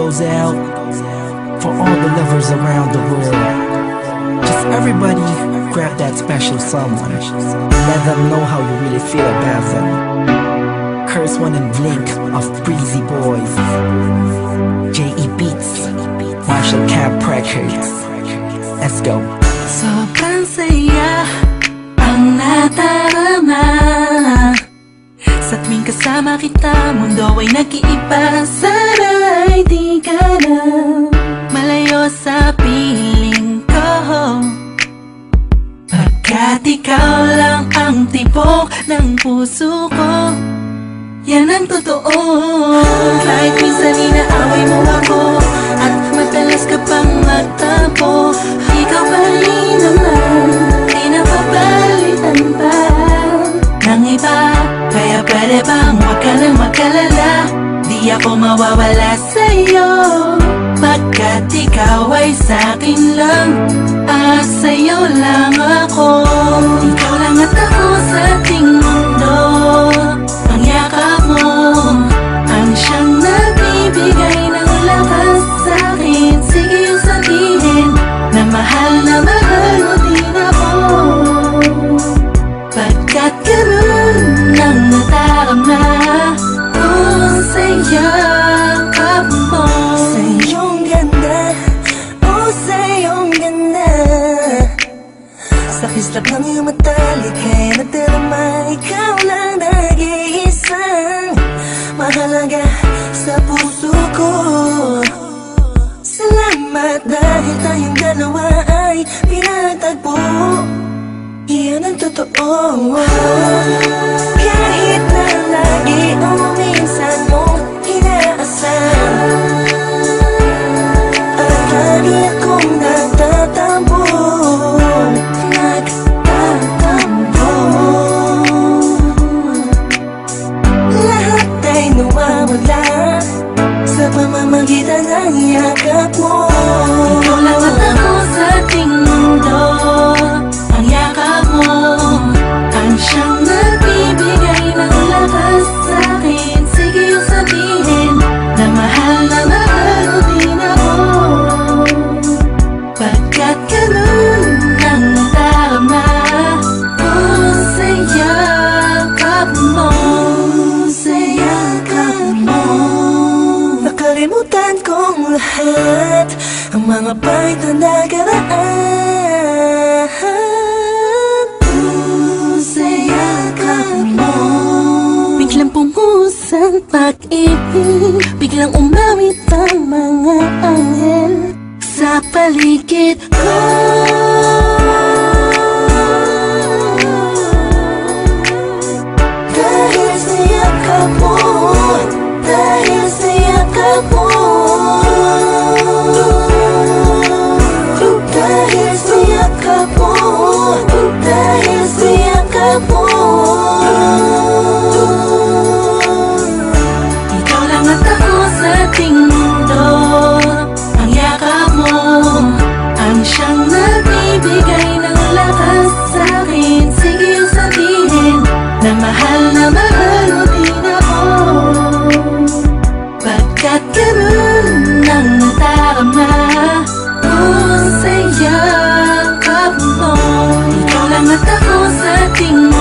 goes out for all the lovers around the world. Just everybody grab that special someone and let them know how you really feel about them. Curse One and Blink of Breezy Boys, J.E. Beats, Marshall Camp Records. Let's go. Sobrang saya ang nadarama sa tuwing kasama kita. Mundo ay nag-iiba. Sana'y di ka na malayo sa piling ko, pagkat ikaw lang ang tibok ng puso ko. Yan ang totoo. Kahit minsan inaaway mo ako at madalas ka pang magtampo, ikaw pa rin naman, di napapalitan pa ng iba. Kaya pwede bang huwag ka nang mag-alala, di ako mawawala sa'yo, pagkat ikaw ay sa'kin lang at sa'yo lang ako. Ikaw lang at ako sa ating mundo. Ang yakap mo ang siyang nagbibigay ng lakas sa'kin. Sige yung sabihin na mahal mo din ako, pagkat ganun ang nadarama ko sa yakap mo. Sa iyong ganda, oh sa iyong ganda, sa kislap ng iyong mata, likha'y nadarama. Ikaw lang nag-iisang mahalaga sa puso ko. Salamat dahil tayong dalawa ay pinagtagpo. Iyan ang totoo. Kahit na lagi o minsan mong inaasam, at lagi akong nagtatampo. Lahat ay nawawala sa pamamagitan ng yakap mo. Ikaw lang at ako sa ating mundo. Ang yakap mo ang siyang nagbibigay ng lakas sa'kin. Sige yung sabihin na mahal mo din ako, pagkat ganun ang nadarama ko sa yakap mo. Sa yakap mo. Nakalimutan kong lahat ang mga pahit na nakaraan. Sa yakap mo. Biglang pumusan pag-ibig, biglang umawit ang mga anghel sa paligid ko. Dahil sa yakap mo, dahil sa yakap mo, dahil sa yakap mo, dahil sa yakap mo. Ikaw lang at ako sa ating mundo. Ang yakap mo ang siyang nagbibigay ng lakas sa'kin. Sige yung sabihin na mahal mo din ako, pagkat ganun ang nadarama ko sa yakap mo. Ikaw lang at ako sa ating